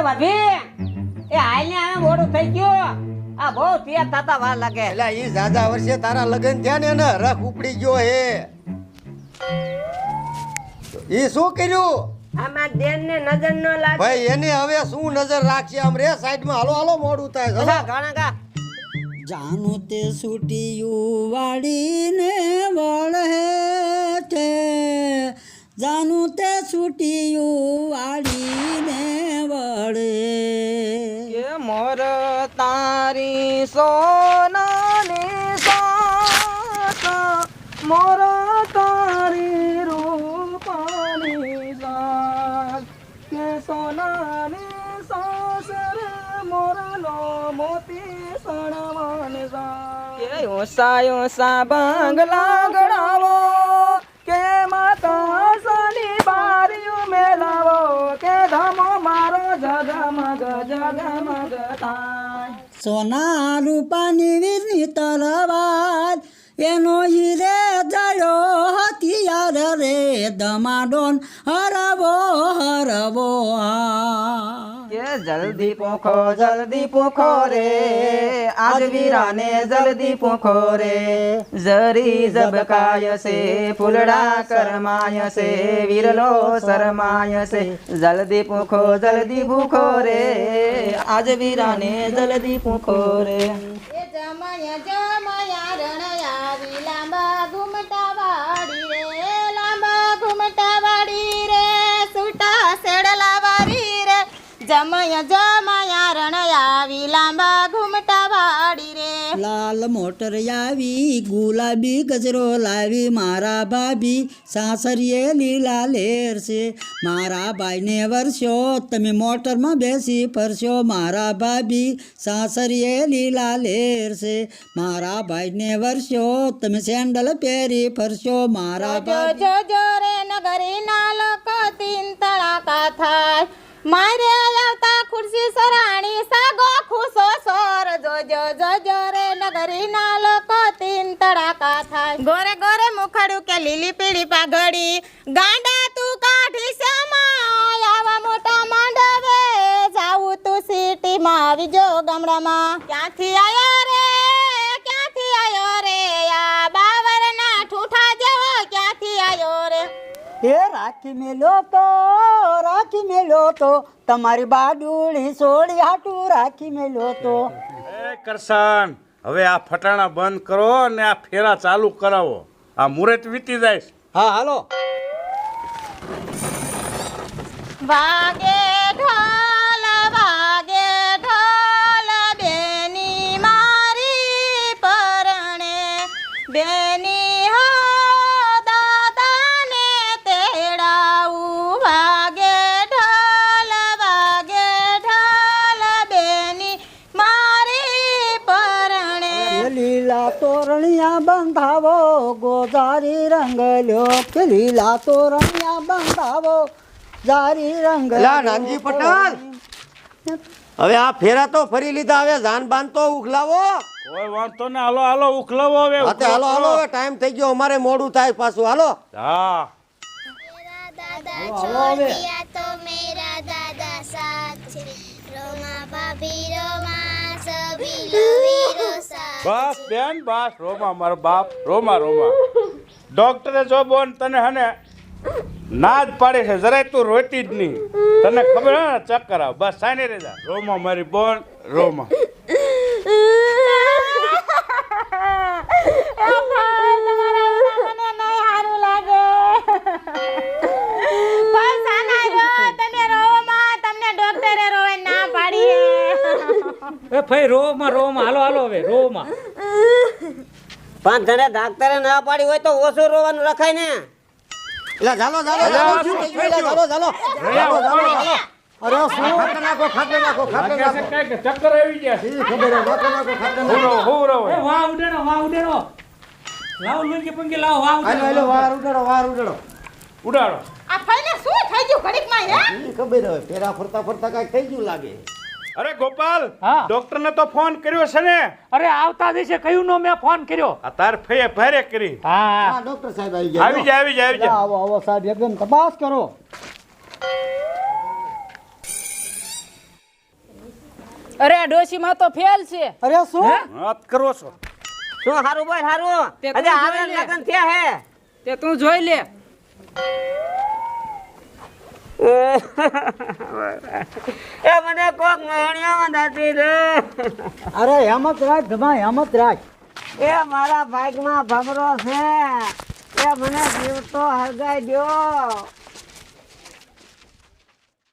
ભાભી એ હાલ ને આ મોડું થઈ ગયું આ બહુ તૈયાર થતા વાર લાગે એટલે ઈ જાજા વર્ષે તારા લગન થયા ને રખ ઉપડી ગયો હે ઈ શું કર્યું આમાં દેન ને નજર ન લાગે ભાઈ એને હવે શું નજર રાખશે આમ રે સાઈડમાં હાલો હાલો મોડું થાય ચલો ગાણા ગા જાનું તે છૂટિયું વાળીને વળે છે જાનું તે છૂટિયું વાળીને વળે કે મોર તારી સોનાની સાસ મોર તારી રૂપાની સાસ કે સોનાની સાસ રે મોરલો મોતી સણવાને સાસ કે ઓસા બંગલા ગણાવો કે માતા સની બારીઓ મેલાવો કે ધમો મારો જગમગ થાય સોના રૂપાની વીરની તલવાર એનો હીરે જડ્યો હથિયાર રે દમાડોન હરવો હરવો કે જલ્દી પોખો રે આજ વીરાને જલ્દી પોખો રે જરી ઝબકાય છે ફૂલડા કરમાય છે વીરલો શરમાય છે જલ્દી ભૂખો રે આજ વીરાને જલ્દી પોખો રે જમયા જમયા રણયાવી લાંબા ઘૂમટા વાડી રે સુટા સેડલા વારી રે જમયા જમયા રણયાવી લાંબા ઘૂમટા વાડી રે લાલ મોટર આવી ગુલાબી ગજરો લાવી મારા ભાભી સાસરીએ લીલા લેર છે મારા ભાઈને વર્ષો તમે મોટરમાં બેસી ફરશો મારા ભાભી સાસરીએ લીલા લેર છે મારા ભાઈને વર્ષો તમે સેન્ડલ પહેરી ફરશો મારા ભાભી જો રે નગરી ના લોકો તીન તળાકા થાય મારે આવતા ખુરશી સરાણી સાગો ખુશો સોર જો રે નગરી ના લોકો તીન તડાકા થાય ગોરે ગોરે મુખડું કે લીલી પીળી પાઘડી ગાંડા તું કાઢી શ્યામા આવા મોટા માંડવે જાવું તું સિટીમાં આવી જો ગામડામાં ક્યાંથી આયો રે આ બાવરના ઠૂઠા જેવો ક્યાંથી આયો રે એ રાખી મેલ્યો તો તમારી બાડુળી સોળી હાટું રાખી મેલ્યો તો એ કરશન હવે આ ફટાણા બંધ કરો અને આ ફેરા ચાલુ કરાવો આ મુહૂર્ત વીતી જાય છે. હા હાલો વાગે ઢોલ બેની મારી પરણે બેની હો દાદાને તેડાવું વાગે ઢોલ બેની મારી પરણે લીલા તોરણિયા બંધાવો ગોજારી રંગ લ્યો કે લીલા તોરણિયા બંધાવો જારી રંગ લા નાનજી પટેલ હવે આ ફેરા તો ફરી લીધા હવે જાન બાન તો ઉખલાવો કોઈ વાંધો ને હાલો હાલો ઉખલાવો હવે હાતે હાલો હાલો ટાઈમ થઈ ગયો અમારે મોડું થાય પાછું હાલો હા दादा छोड़ दिया तो मेरा दादा साथ छे रोमा भाभी रोमा सभी लवीरो साथ બસ બેન બસ રોમા મારો બાપ રોમા ડોક્ટરે જો બોન તને હને ના જ પાડે છે જરાય તું રોતી જ નહીં તને ખબર હે ને ચક્કર આવે બસ સાઈને રેજા રોમા મારી બોન રોમા એ ભાઈ રોમાં હાલો હવે રોમાં પાંચ જણે ડાક્ટરે ના પાડી હોય તો ઓછું રોવાનું રખાય ને એલા ચાલો ચાલો ચાલો શું થઈ ગયું એલા ચાલો અરે શું ખાટે નાખો ચક્કર આવી ગયા ઈ ખબર હે ખાટે નાખો હુરો વાહ ઉડેનો લાવ લુંગી પંગી લાવ હાલો વાર ઉડાડો ઉડાડો આ ફાઈને શું થઈ ગયું ઘડીકમાં હે ઈ ખબર હે ફેરા ફરતા કાઈ થઈ ગયું લાગે અરે ગોપાલ હા. ડોક્ટર ને તો ફોન કર્યો છે ને અરે આવતા દિવસે કયું નો મેં ફોન કર્યો આ તાર ફઈએ ભારે કરી હા હા ડોક્ટર સાહેબ આવી ગયા આવી જા આવો સાહેબ એકદમ તપાસ કરો અરે આ ડોશીમાં તો ફેલ છે. અરે શું વાત કરો છો શું હારું બોલ હારું તે તું હજી આવે જોઈ લે. લગન થયા હે તે તું જોઈ લે. એ મને કોક મહેણિયામાં દાટી રે અરે હેમત રાખ ધમા હેમત રાખ એ મારા ભાગમાં ભમરો છે એ મને જીવતો હરગાઈ દ્યો